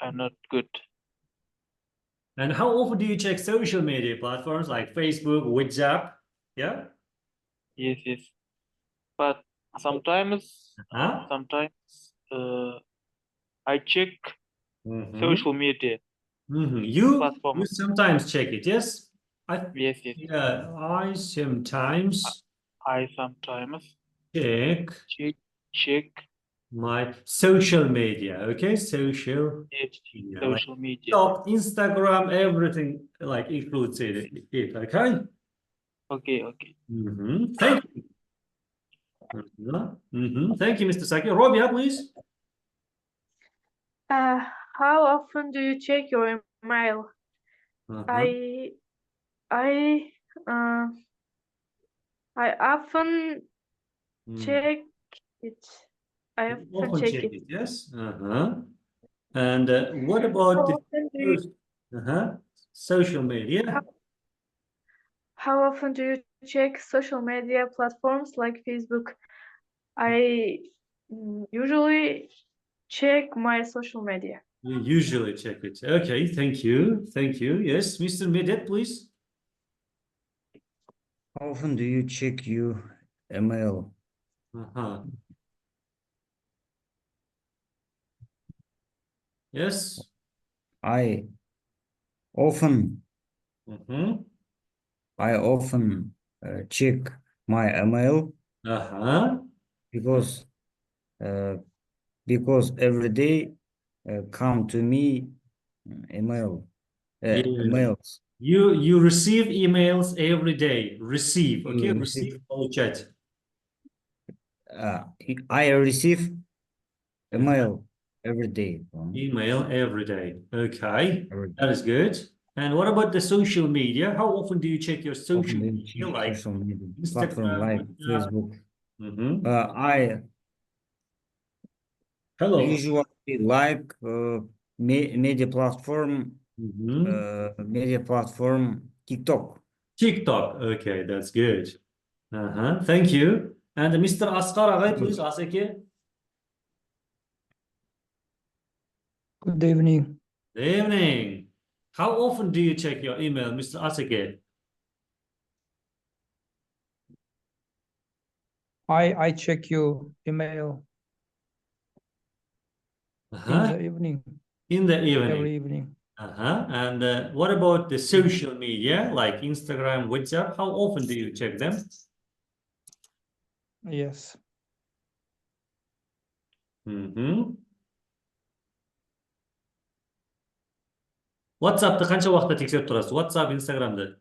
are not good. And how often do you check social media platforms like Facebook, WhatsApp? Yeah. Yes, yes. But sometimes, Huh? I check social media You platforms. sometimes check it, yes? Yes, yes. Yeah, I sometimes check my social media, okay? Social media, like social media. TikTok, Instagram, everything like includes it, okay? Okay. Thank you. Thank you, Mr. Saki. Robia, please. How often do you check your email? I often check it. I often check it. Yes. And what about social media? How often do you check social media platforms like Facebook? I usually check my social media. You usually check it. Okay, thank you. Thank you. Yes, Mr. Medet, please. How often do you check your email? Yes. I often check my email because every day come to me emails. You receive emails every day. Receive, okay? Receive получать. I receive email every day. Email every day. Okay, that is good. And what about the social media? How often do you check your social media? Like social media Instagram, platform like Facebook. I usually like media platform TikTok. TikTok. Okay, that's good. Thank you. And Mr. Asghar, please, Aseke. Good evening. Good evening. How often do you check your email, Mr. Aseke? I check your email in the evening. In the evening. Every evening. And what about the social media like Instagram, WhatsApp? How often do you check them? Yes. WhatsApp'ты қанша уақытта тексеріп тұрасыз? WhatsApp, Instagram'ды?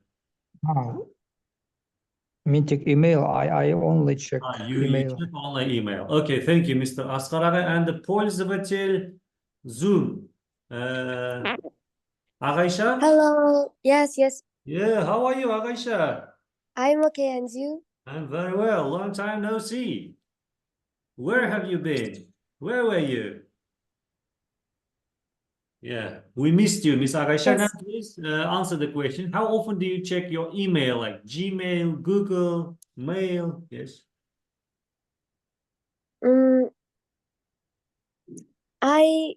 Мен тек email. I only check email. You check only email. Okay, thank you, Mr. Asghar. And the пользователь Zoom. Ағайша? Hello. Yes. Yeah, how are you, Ағайша? I'm okay, and you? I'm very well. Long time no see. Where have you been? Where were you? Yeah, we missed you, Miss Ағайша. Now, please answer the question. How often do you check your email, like Gmail, Google, Mail? Yes. I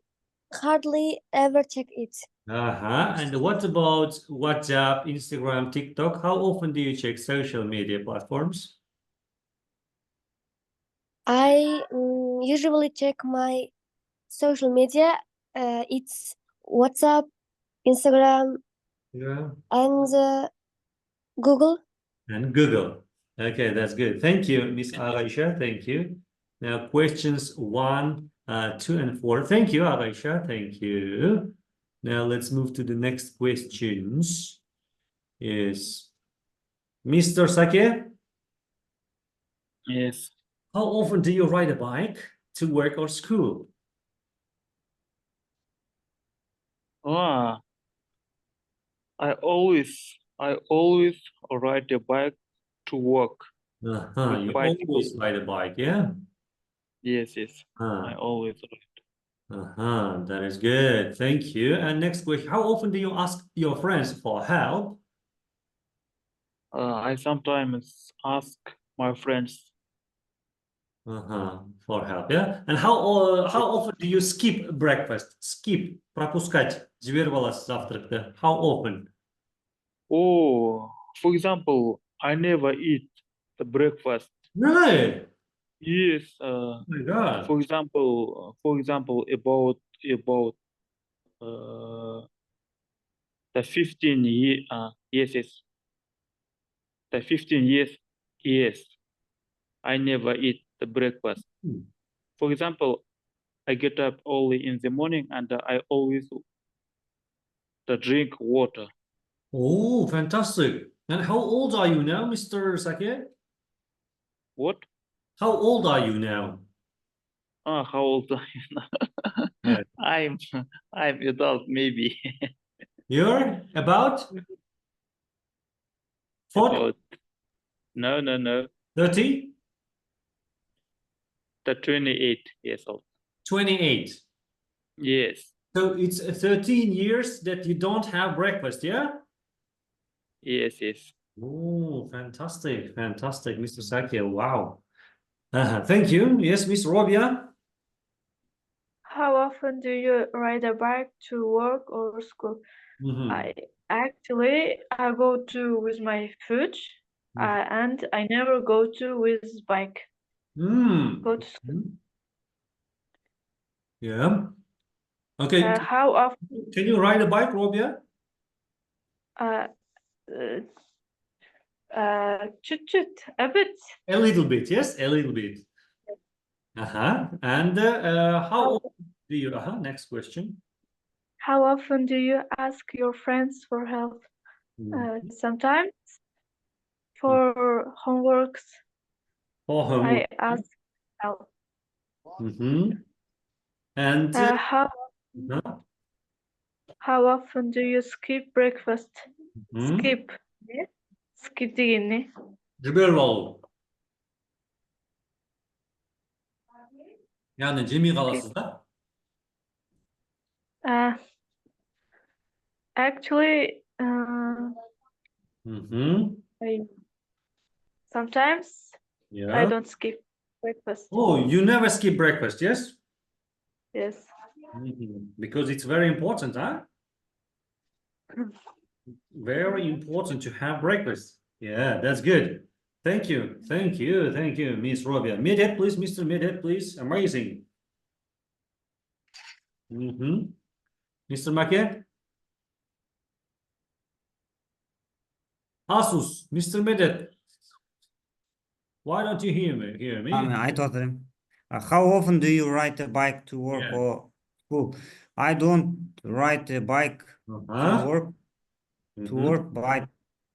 hardly ever check it. And what about WhatsApp, Instagram, TikTok? How often do you check social media platforms? I usually check my social media. It's WhatsApp, Instagram, and Google. And Google. Okay, that's good. Thank you, Miss Ағайша. Thank you. Now, questions 1, 2, and 4. Thank you, Ағайша. Thank you. Now, let's move to the next questions. Yes. Mr. Saki? Yes. How often do you ride a bike to work or school? I always ride a bike to work. You always ride a bike, yeah? Yes. I always ride. That is good. Thank you. And next question. How often do you ask your friends for help? I sometimes ask my friends. For help, yeah. And how often do you skip breakfast? Skip, пропускать, жіберіп аласыз завтракты. How often? Oh, for example, I never eat the breakfast. Really? Yes. Oh my God. For example, about the 15 year. Yes. The 15 years. Yes. I never eat the breakfast. For example, I get up early in the morning and I always drink water. Oh, fantastic. And how old are you now, Mr. Sake? What? How old are you now? How old are you now? Yeah. I'm adult, maybe. You're about 40? About, no. 30? The 28 years old. 28. Yes. So it's 13 years that you don't have breakfast, yeah? Yes. Oh, fantastic, Mr. Sake. Wow. Thank you. Yes, Miss Robia. How often do you ride a bike to work or school? I go to with my foot, and I never go to with bike. Go to school. Yeah. Okay. How often? Can you ride a bike, Robia? Чуть-чуть, a bit. A little bit, yes, a little bit. And how often do you? Next question. How often do you ask your friends for help? Sometimes for homeworks, For homework. I ask help. And how often do you skip breakfast? Skip. Skip деген не? жіберіп алу. Яғни жемей қаласыз да? Actually, sometimes I don't skip breakfast. Oh, you never skip breakfast, yes? Yes. Because it's very important, huh? Very important to have breakfast. Yeah, that's good. Thank you, Miss Robia. Midhead, please, Mr. Midhead, please. Amazing. Mr. Make? Asus, Mr. Midhead. Why don't you hear me? I taught them. How often do you ride a bike to work or school? I don't ride a bike to work,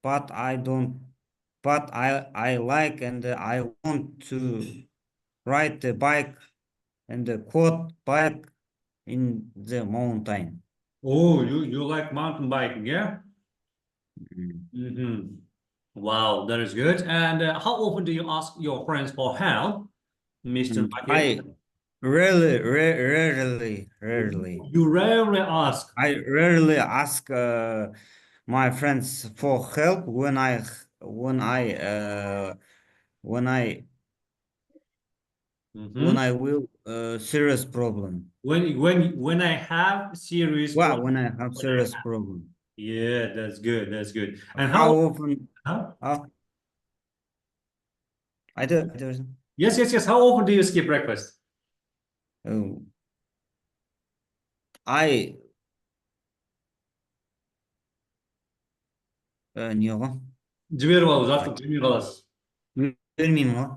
but I don't. But I like and I want to ride the bike and the quad bike in the mountain. Oh, you like mountain biking, yeah? Wow, that is good. And how often do you ask your friends for help, Mr. I rarely. You rarely ask. I rarely ask my friends for help when I will serious problem. When I have serious problem. When I have serious problem. Yeah, that's good. And how often? I do. Yes. How often do you skip breakfast? Не ғой? Жіберіп алу, жатып жемей қаласыз. Жібермеймін ғой.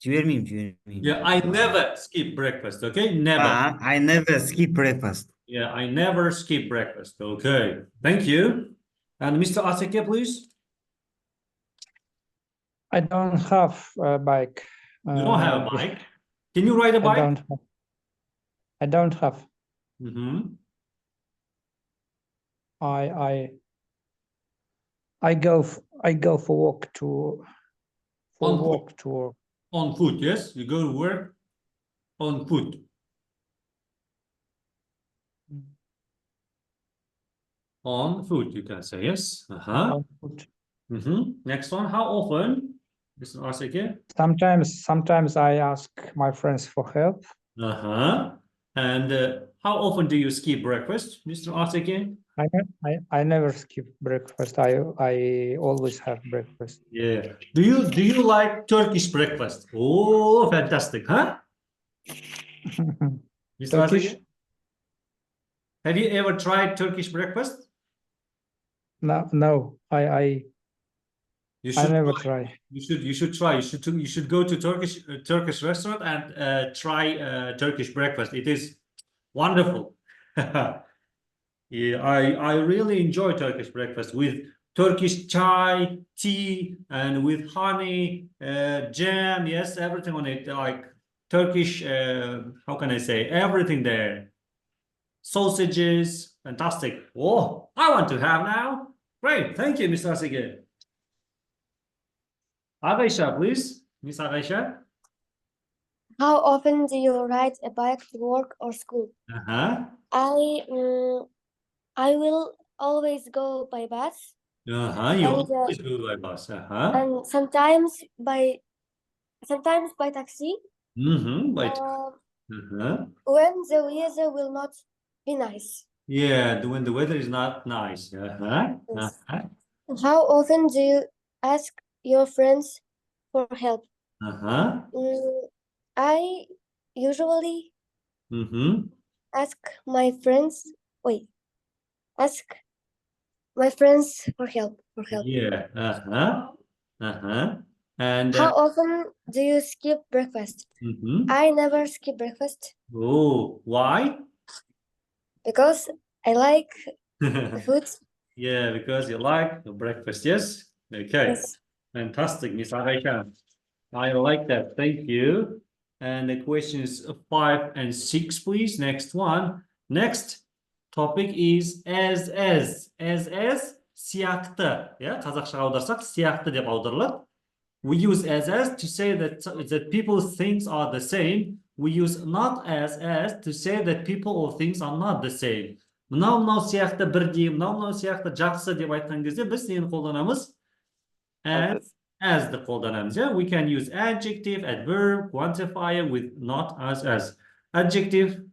Жібермеймін. Yeah, I never skip breakfast, okay? Never. I never skip breakfast. Yeah, I never skip breakfast. Okay, thank you. And Mr. Aseke, please. I don't have a bike. You don't have a bike? Can you ride a bike? I don't have. I go for walk to work. On foot, yes? You go to work on foot. On foot, you can say, yes? On foot. Next one, how often Mr. Asake? Sometimes I ask my friends for help. And how often do you skip breakfast, Mr. Asake? I never skip breakfast. I always have breakfast. Yeah. Do you like Turkish breakfast? Oh, fantastic, huh? Mr. Turkish? Asake? Have you ever tried Turkish breakfast? No. I never try. You should try. You should go to Turkish restaurant and try Turkish breakfast. It is wonderful. Yeah, I really enjoy Turkish breakfast with Turkish chai, tea, and with honey, jam. Yes, everything on it. Like Turkish. How can I say? Everything there. Sausages, fantastic. Oh, I want to have now. Great, thank you, Mr. Asige. Aisha, please. Miss Aisha. How often do you ride a bike to work or school? I will always go by bus. You And, always go by bus. And sometimes by taxi. By When the weather will not be nice. Yeah, when the weather is not nice. Yes. How often do you ask your friends for help? I usually ask my friends for help. Yeah. And How often do you skip breakfast? I never skip breakfast oh, why? because I like the food. Yeah, because you like the breakfast, yes? Okay. Yes. Fantastic, Miss Aisha. I like that. Thank you. And the questions 5 and 6, please. Next one. Next topic is as. As сияқты. Yeah, қазақшаға аударсақ сияқты деп аударылады. We use as to say that people's things are the same. We use not as to say that people or things are not the same. Мынау сияқты бірдей, мынау сияқты жақсы деп айтқан кезде біз нені қолданамыз? As the қолданамыз. Yeah? We can use adjective, adverb, quantifier with not as. Adjective,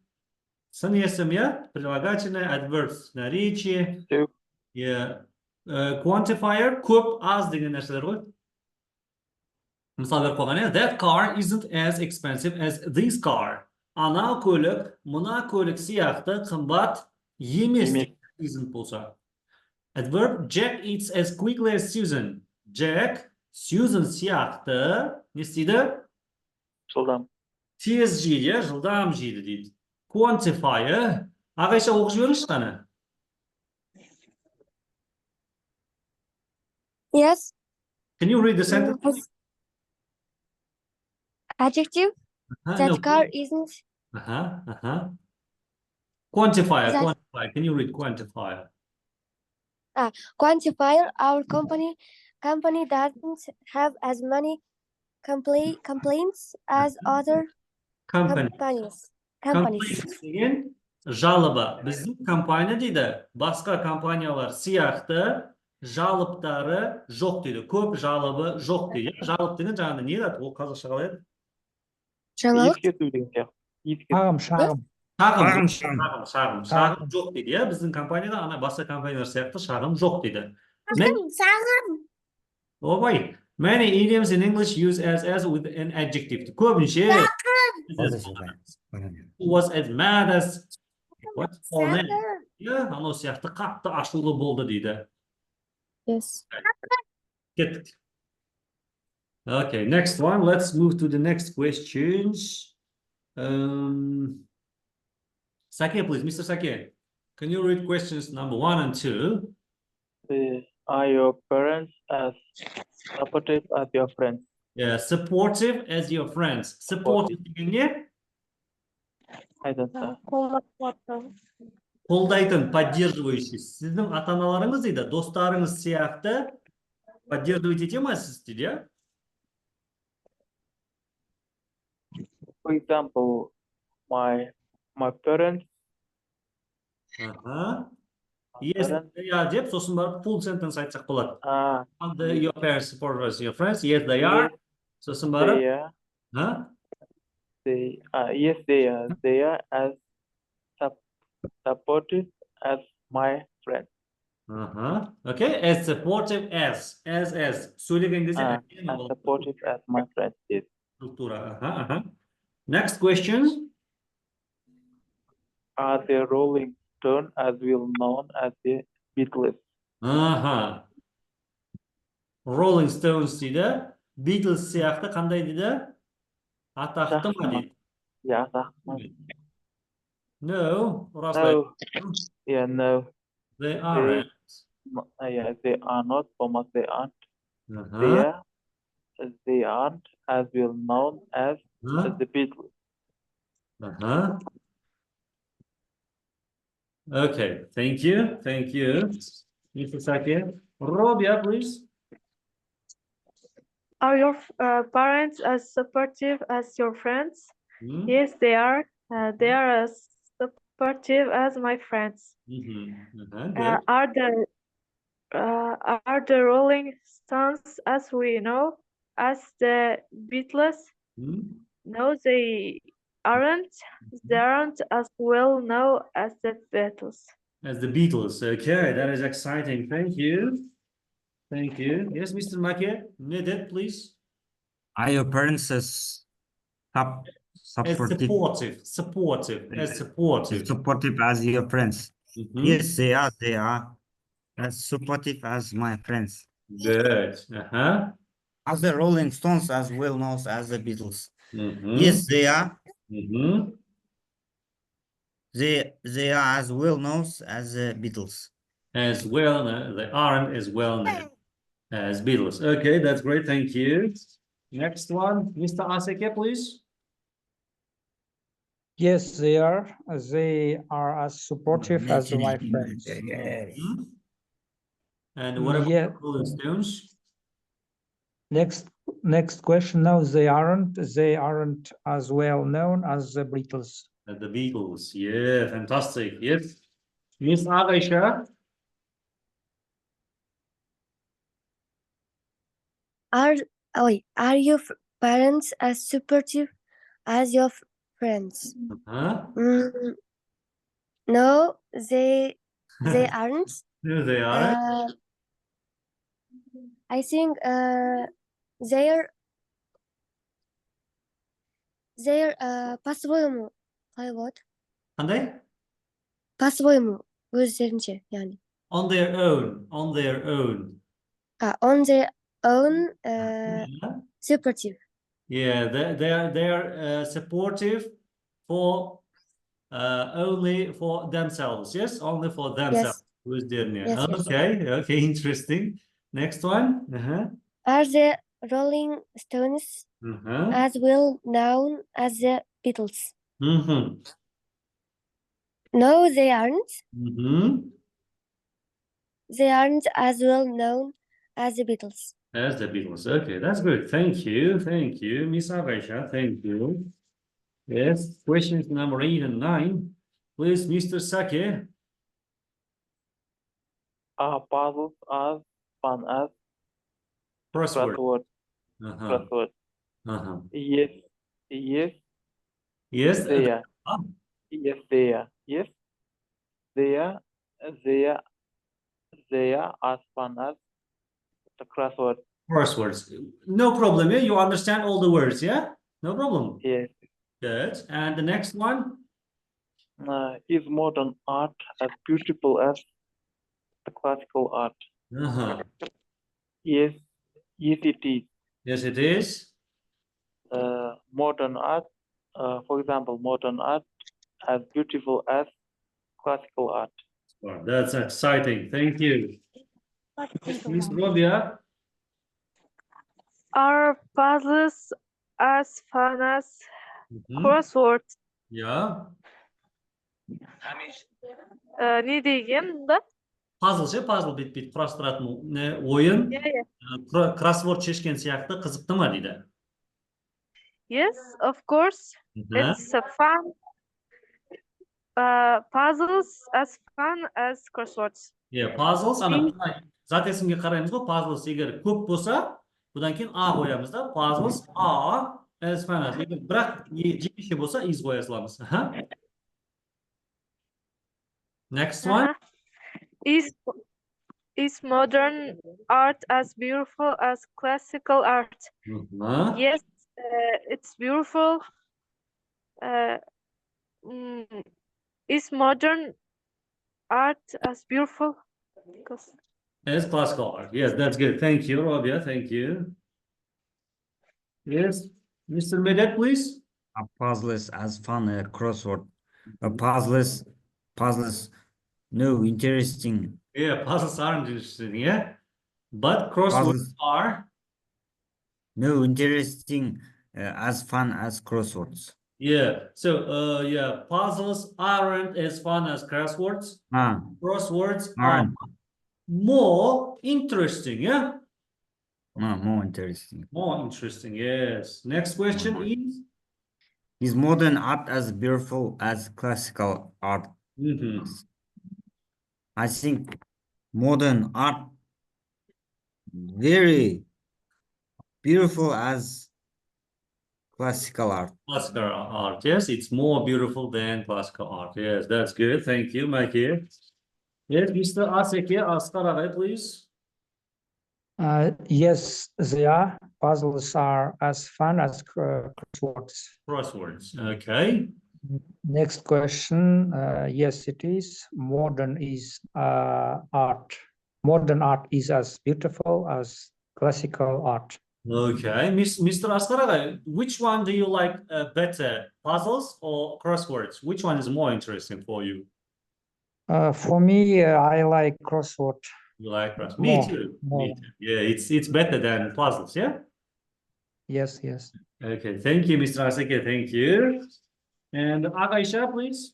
сын есім, yeah? Прилагательное, adverbs, наречие. Yeah. Quantifier, көп, аз деген нәрселер ғой. Мысал беріп қойған, that car isn't as expensive as this car. Ана көлік, мына көлік сияқты қымбат емес. Isn't болса. Adverb, Jack eats as quickly as Susan. Jack, Susan сияқты не істейді? Жылдам. Тез жейді, жылдам жейді дейді. Quantifier, Ағайша оқып жіберіңізші қана. Yes. Can you read the sentence? Adjective. That car isn't. Quantifier. Can you read quantifier? Quantifier. Our company doesn't have as many complaints as other companies. Деген жалоба. Біздің компания дейді, басқа компаниялар сияқты жалоптары жоқ дейді. Көп жалобы жоқ дейді. Жалоб деген жаңағы не еді? Ол қазақша қалай еді? Ескерту деген сияқты. Шағым жоқ дейді. Ja? Біздің компанияда ана басқа компаниялар сияқты шағым жоқ дейді. Обай. Many idioms in English use as with an adjective. Көбінше was as mad as what? Yeah, анау сияқты қатты ашулы болды дейді. Yes. Kеттік. Okay, next one. Let's move to the next questions. Sake, please, Mr. Sake. Can you read questions number 1 and 2? Are your parents as supportive as your friends? Yeah, supportive as your friends. Supportive деген не? I don't know. Қолдайтын, поддерживающий. Сіздің ата-аналарыңыз дейді, достарыңыз сияқты поддерживать ете ме сіз дейді? For example, my parents Yes, they are деп, сосын барып full sentence айтсақ болады. Ah, Your parents support us, your friends. Yes, they are. Сосын барып, they are. huh? Yes, they are. They are as supportive as my friends. Okay, as supportive as. Сөйлеген кезде As supportive as my friends. Yes. Структура. Next question. Are the Rolling Stone as well known as the Beatles? Rolling Stones дейді. Beatles сияқты қандай дейді? Атақты ма дейді? Yeah, атақты. No. No. Yeah, no. They aren't. Yeah, they are not. Thomas, they aren't. They aren't as well known as the Beatles. Okay, thank you. Mr. Saki. Robia, please. Are your parents as supportive as your friends? Yes, they are. They are as supportive as my friends. Good. Are the Rolling Stones as we know as the Beatles? No, they aren't. They aren't as well known as the Beatles. As the Beatles. Okay, that is exciting. Thank you. Yes, Mr. Maki. Nedet, please. Are your parents as supportive? Supportive. Supportive as your friends? Yes, they are. They are as supportive as my friends. Good. As the Rolling Stones as well known as the Beatles? Yes, they are. They are as well known as the Beatles. As well, they aren't as well known as Beatles. Okay, that's great. Thank you. Next one, Mr. Aseke, please. Yes, they are. They are as supportive as my friends. And what about Rolling Stones? Next question. No, they aren't. They aren't as well known as the Beatles. The Beatles. Yeah, fantastic. Yes. Miss Aisha. Are your parents as supportive as your friends? No, they aren't. No, they aren't. I think they're по-своему. What? Қандай? По-своему. Өздерінше, яғни. On their own. On their own supportive. Yeah, they are supportive for only for themselves. Yes, only for themselves. Yes. Okay, interesting. Next one. Are the Rolling Stones as well known as the Beatles? No, they aren't. They aren't as well known as the Beatles. As the Beatles. Okay, that's good. Thank you, Miss Aisha. Thank you. Yes, questions number 8 and 9. Please, Mr. Saki. Are puzzles as fun as crossword? Yes. Yes, they are. Yes, they are. Yes, they are as fun as the crossword. Crosswords. No problem. Yeah, you understand all the words. Yeah, no problem. Yes. Good. And the next one. Is modern art as beautiful as the classical art? Yes, it is. Yes, it is. Modern art, for example, modern art as beautiful as classical art. Wow, that's exciting. Thank you. Miss Robia. Are puzzles as fun as crosswords? Yeah. Не деген да? Puzzle бит құрастыратын ойын. Кроссворд шешкен сияқты қызықты ма дейді? Yes, of course. It's a fun. puzzles as fun as crosswords. Yeah, puzzles. Зат есімге қараймыз ғой, puzzles егер көп болса, бұдан кейін а қоямыз да, puzzles are as fun as. Бірақ жекеше болса, is қоя саламыз. Next one. Is modern art as beautiful as classical art? Yes, it's beautiful. Is modern art as beautiful? As classical art. Yes, that's good. Thank you, Rabia. Thank you. Yes, Mr. Medet, please. A puzzles as fun as crossword. Puzzles, no, interesting. Yeah, puzzles aren't interesting, yeah? But crosswords are? No, interesting, as fun as crosswords. Yeah, so, yeah, puzzles aren't as fun as crosswords. Crosswords are more interesting, yeah? More interesting. More interesting, yes. Next question is? Is modern art as beautiful as classical art? I think modern art very beautiful as classical art. Classical art, yes, it's more beautiful than classical art. Yes, that's good. Thank you, Mikey. Yes, Mr. Aseke, Askaragay, please. Yes, they are. Puzzles are as fun as crosswords. Crosswords, okay. Next question. Yes, it is. Modern art. Modern art is as beautiful as classical art. Okay, Mr. Askaragay, which one do you like better, puzzles or crosswords? Which one is more interesting for you? For me, I like crossword. You like crosswords? Me too. Me too. Yeah, it's better than puzzles, yeah? Yes, yes. Okay, thank you, Mr. Aseke. Thank you. And Agaisha, please.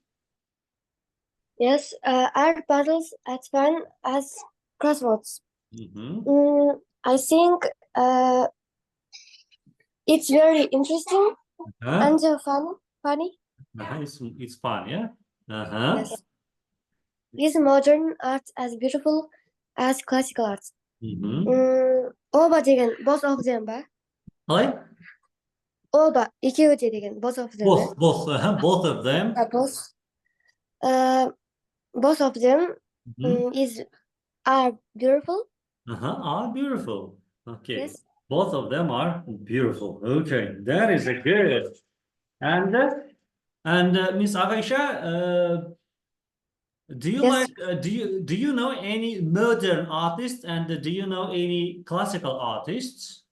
Yes, are puzzles as fun as crosswords? I think it's very interesting and funny. It's fun, yeah? Yes. Is modern art as beautiful as classical art? Оба деген both of them ба? Hi? Оба, екеуі де деген both of them. Both of them. Both of them are beautiful. Are beautiful. Okay. Yes. Both of them are beautiful. Okay, that is a good. And Miss Agaisha, do you Yes. like do you know any modern artists and do you know any classical artists?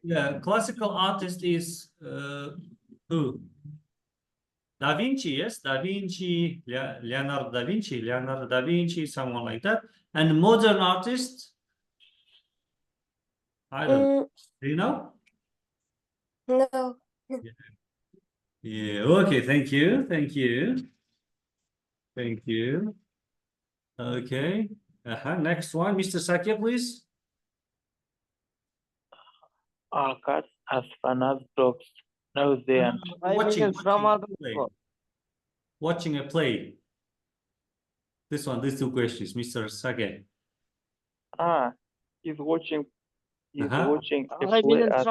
Yeah, classical artist is who? Da Vinci, yes, Da Vinci, Leonardo da Vinci, someone like that. And modern artist, I don't know. Do you know? No. Yeah, okay, thank you. Thank you. Thank you. Okay. Next one, Mr. Sakya, please. Are cats as fun as dogs? No, they aren't. Watching a play. These two questions, Mr. Sakya. He's watching a play as...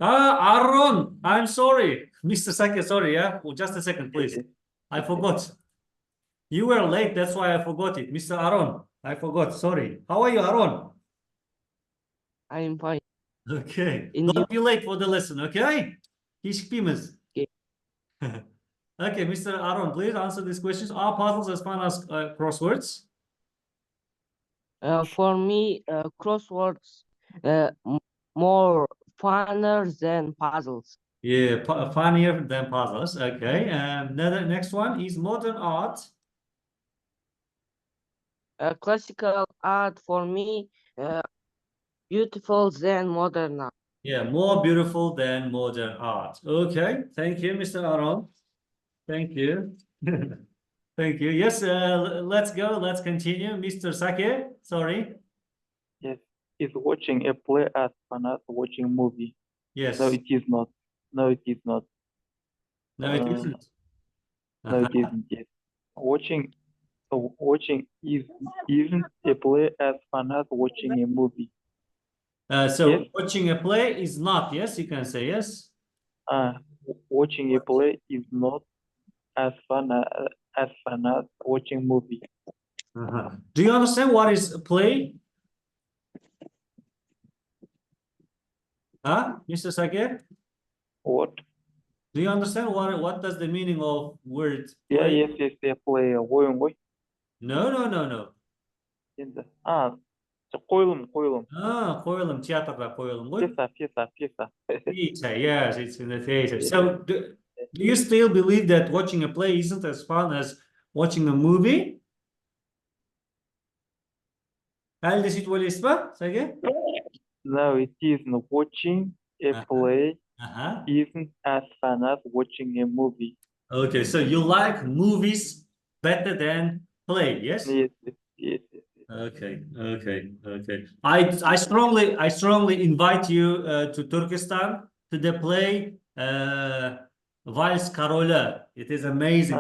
Aaron, I'm sorry. Mr. Sakya, sorry, yeah? Well, just a second, please. I forgot. You were late, that's why I forgot it. Mr. Aaron, I forgot, sorry. How are you, Aaron? I'm fine. Okay. Don't be late for the lesson, okay? Okay, okay, Mr. Aaron, please answer these questions. Are puzzles as fun as crosswords? For me, crosswords more funner than puzzles. Yeah, funnier than puzzles. Okay. And next one is modern art. Classical art for me beautiful than modern art. Yeah, more beautiful than modern art. Okay. Thank you, Mr. Aaron. Thank you. Thank you. Yes, let's go. Let's continue. Mr. Sake, sorry. Yes, is watching a play as fun as watching a movie? Yes. No, it is not. No, it is not. No, it isn't. No, it isn't. Yes. Watching isn't a play as fun as watching a movie. So Yes. watching a play is not. Yes, you can say yes. Watching a play is not as fun as watching movie. Do you understand what is a play? Huh, Mr. Sake? What? Do you understand what does the meaning of word Yeah, play? yes, play. Ойын ғой. No. Енді. Қойылым. Қойылым, театрда қойылым ғой. Пьеса. Theater, yes, it's in the theater. So do you still believe that watching a play isn't as fun as watching a movie? Әлі де сөйтіп ойлайсыз ба, Сәке? No, it isn't. Watching a play isn't as fun as watching a movie. Okay, so you like movies better than play, yes? Yes. Okay. I strongly invite you to Turkestan to the play Vals Karol'a. It is amazing.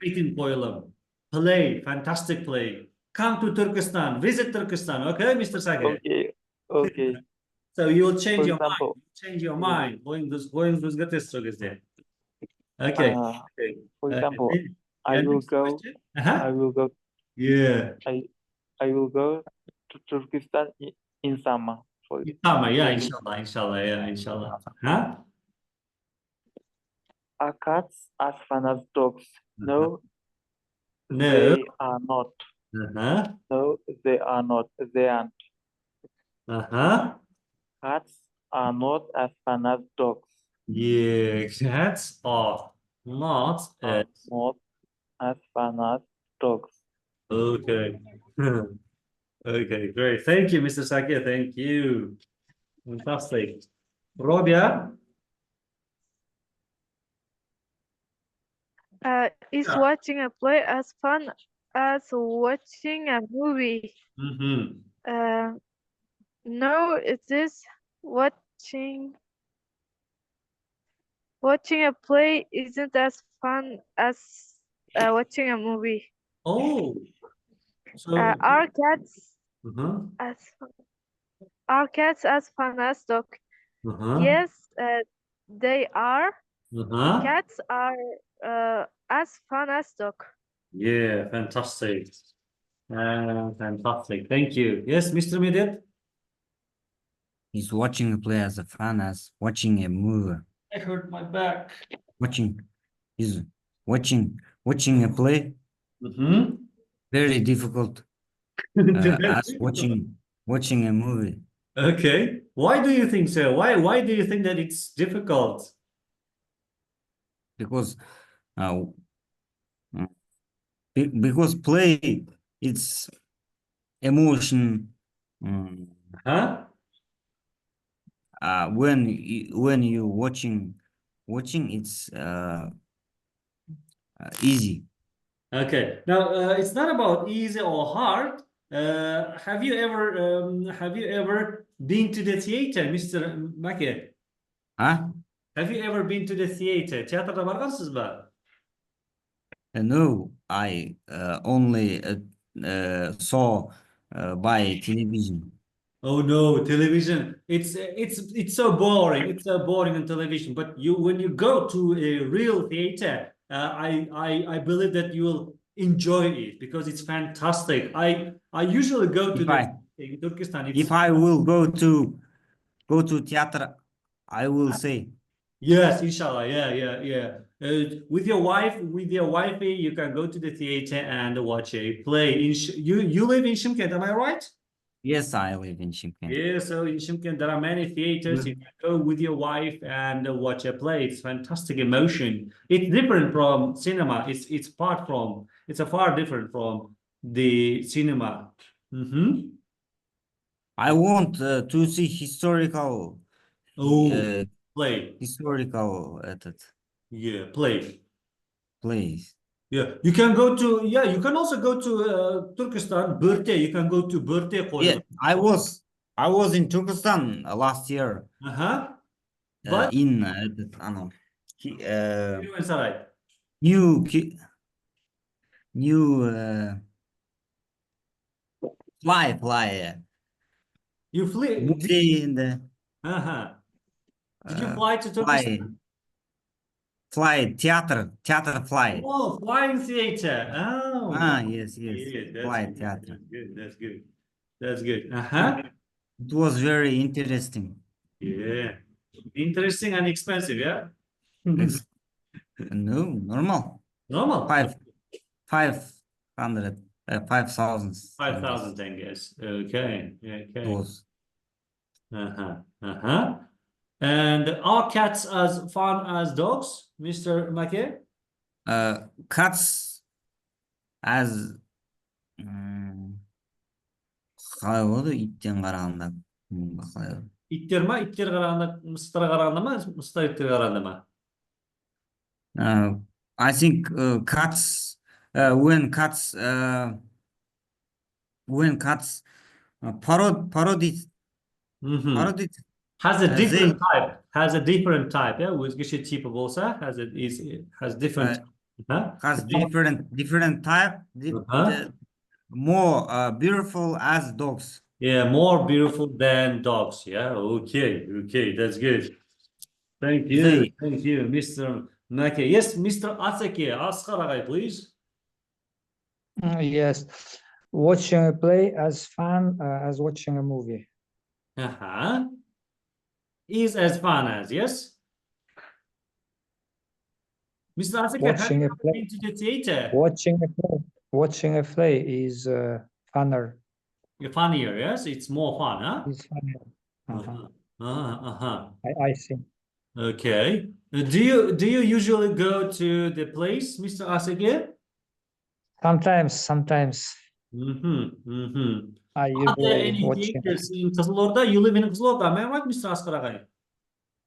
Eğitim koyalım. Play, fantastic play. Come to Turkestan, visit Turkestan, okay, Mr. Sage? Okay. So you will change your example, mind. Change your mind. Going to get this there. Okay. For example, I will go. Yeah. I will go to Turkestan in summer. Summer, yeah, inshallah. Huh? Are cats as fun as dogs? No, No. they are not. No, they are not. They aren't. Cats are not as fun as dogs. Yeah, cats are not as fun as dogs. Okay. Okay, great. Thank you, Mr. Sake. Thank you. Fantastic. Robia? Is watching a play as fun as watching a movie? No, it is. Watching a play isn't as fun as watching a movie. Oh, so are cats as fun as dogs? Yes, they are. Cats are as fun as dogs. Yeah, fantastic. Fantastic. Thank you. Yes, Mr. Medet? Is watching a play as fun as watching a movie? I hurt my back. Watching a play very difficult as watching a movie. Okay. Why do you think so? Why do you think that it's difficult? Because play, it's emotion. When you watching, it's easy. Okay. Now it's not about easy or hard. Have you ever been to the theater, Mr. Make? Have you ever been to the theater? Teatrda bargansız mı? No, I only saw by television. Oh no, television. It's so boring. It's so boring on television. But when you go to a real theater, I believe that you will enjoy it because it's fantastic. I usually go to Turkestan. If I will go to theater, I will say yes, inshallah. Yeah. With your wifey, you can go to the theater and watch a play. You live in Shymkent, am I right? Yes, I live in Shymkent. Yeah, so in Shymkent there are many theaters. You can go with your wife and watch a play. It's fantastic emotion. It's different from cinema. It's far different from the cinema. I want to see historical play. Historical play. Plays. Yeah, you can also go to Turkestan birthday. You can go to birthday. Yeah, I was in Turkestan last year. But in ано керуен сарай. new fly You flew. movie in the Did you fly to Turkey? fly theater fly. Oh, flying theater. Oh. Yes. Yeah, that's Fly good. theater. That's good. That's good. It was very interesting. Yeah. Interesting and expensive, yeah? No, normal. Normal. 5,000. 5,000 tenges. Okay. Okay. Was. And are cats as fun as dogs, Mr. Make? Cats as қалай болады иттен қарағанда қалай болады? Иттер ма? Иттер қарағанда, мысықтарға қарағанда ма? Мысықтар иттерге қарағанда ма? I think cats when cats parodied Has a different type. Has a different type. Yeah, өзгеше типі болса, has different. Has different type. More beautiful as dogs. Yeah, more beautiful than dogs. Yeah. Okay. That's good. Thank you. Thank you, Mr. Make. Yes, Mr. Asake. Asghar Agay, please. Yes, watching a play as fun as watching a movie. Is as fun as, yes? Mr. Asake, have you ever been to the theater? Watching a play is funner. Funnier, yes? It's more fun, huh? It's funnier. I think. Okay. Do you usually go to the place, Mr. Asake? Sometimes. I usually watch it. In Kızılorda, you live in Kızılorda, am I right, Mr. Asghar Agay?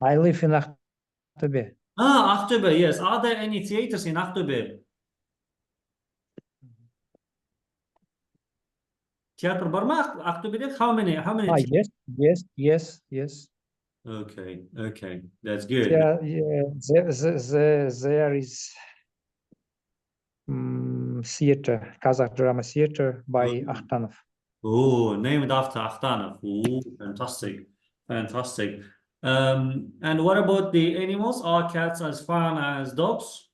I live in Aqtobe. Aqtobe, yes. Are there any theaters in Aqtobe? Theater var mı Aqtobe'de? How many? Yes. Okay. That's good. There is theater, Kazakh drama theater by Akhtanov. Oh, named after Akhtanov. Oh, fantastic. And what about the animals? Are cats as fun as dogs?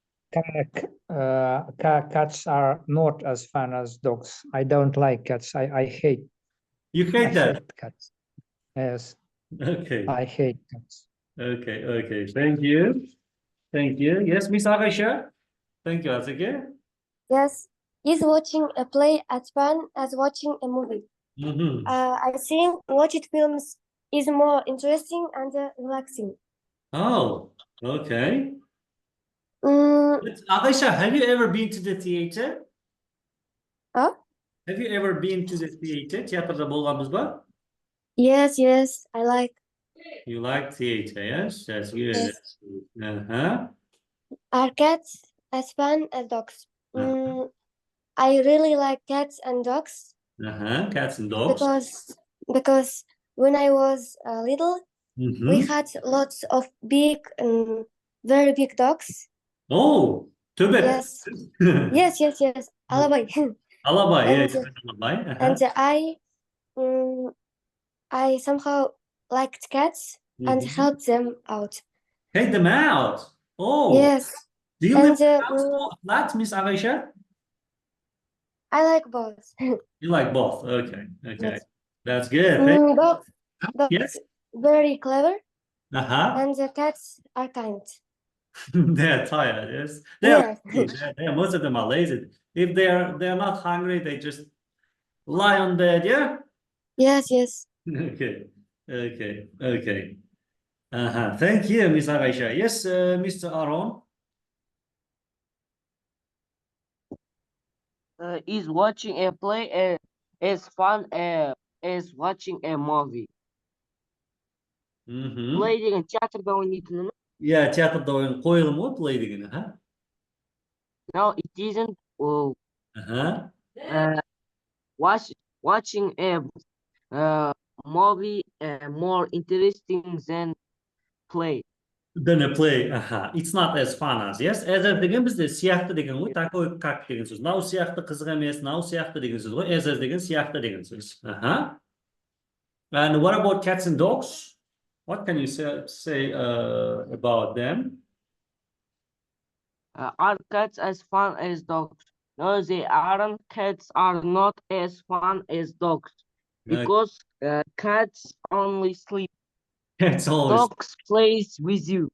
Cats are not as fun as dogs. I don't like cats. I hate. You hate that? Hate cats. Yes. Okay. I hate cats. Okay. Thank you. Yes, Miss Aisha. Thank you, Asake. Yes, is watching a play as fun as watching a movie. I think watching films is more interesting and relaxing. Oh, okay. Aisha, have you ever been to the theater? Huh? Have you ever been to the theater? Tiyatroda bo'lganmiz ba? Yes, I like. You like theater, yes? That's good. Yes. Are cats as fun as dogs? I really like cats and dogs. Cats and dogs. Because when I was little, we had lots of big and very big dogs. Oh, too bad. Yes. Alabay. Alabay, And I somehow liked cats and helped them out. Take them out. Oh. Yes. Do you live in a house or flat, Miss Aisha? I like both. You like both. Okay. Yes. That's good. Dogs yes. Very clever. And the cats are kind. They're tired, yes. Most of them are lazy. If they're not hungry, they just lie on bed, yeah? Yes. Okay. Thank you, Miss Aisha. Yes, Mr. Aaron. Is watching a play as fun as watching a movie? Play деген театрда ойнайтыны ма? Yeah, театрда ойын қойылым ғой play дегені, No, it isn't. Watching a movie more interesting than play. Than a play. Aha. It's not as fun as. Yes. As деген бізде сияқты деген ғой. Такой как деген сөз. Мынау сияқты қызық емес, мынау сияқты деген сөз ғой. As деген сияқты деген сөз. Aha. And what about cats and dogs? What can you say about them? Are cats as fun as dogs? No, they aren't. Cats are not as fun as dogs because cats only sleep. Cats always. Dogs plays with you.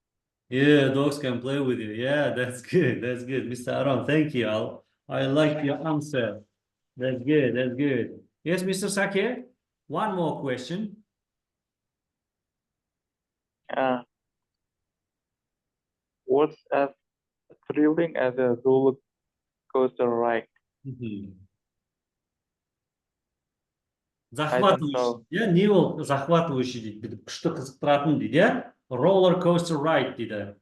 Yeah, dogs can play with you. Yeah, that's good. That's good, Mr. Aram. Thank you. I like your answer. That's good. That's good. Yes, Mr. Sake. One more question. What's as thrilling as a roller coaster ride? Захватывающий. Yeah, не ол захватывающий дейді. Күшті қызықтыратын дейді. Yeah? Roller coaster ride дейді.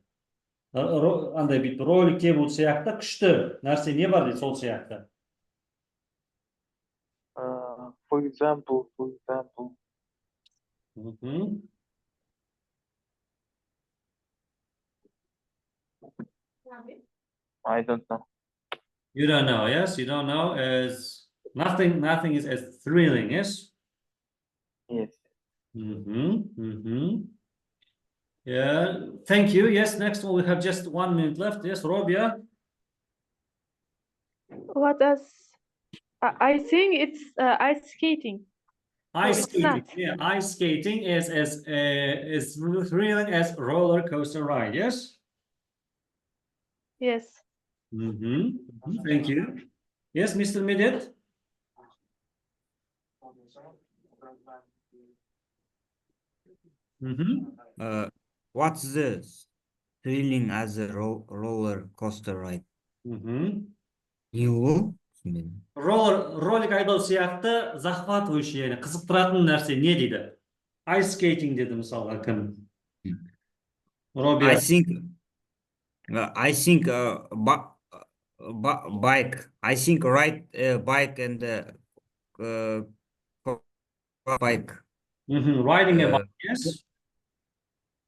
Андай бүйтіп ролик тебу сияқты күшті нәрсе не бар дейді сол сияқты. For example. I don't know. You don't know, yes? You don't know as nothing is as thrilling, yes? Yes. Yeah, thank you. Yes, next one, we have just 1 minute left. Yes, Robia? What does I think it's ice skating. Ice skating. Not. Yeah, ice skating is as thrilling as roller coaster ride, yes? Yes. Thank you. Yes, Mr. Midit? What's the thrilling as a roller coaster ride? You? Ролик айдау сияқты захватывающий, яғни қызықтыратын нәрсе не дейді? Ice skating деді мысалға кім? I think bike. I think ride bike and bike. Riding a bike, yes?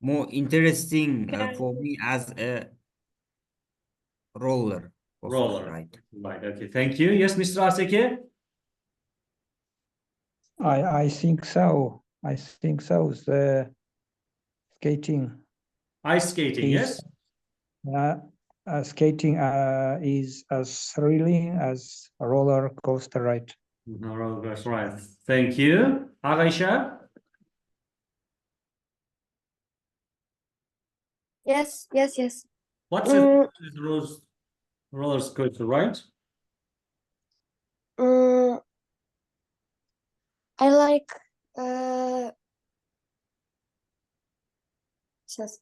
More interesting for me as a roller coaster ride. Right, okay, thank you. Yes, Mr. Aseke? I think so. I think so. The skating. Ice skating, yes? Skating is as thrilling as a roller coaster ride. Roller coaster ride. Thank you. Aisha? Yes. What's a roller coaster ride? I like just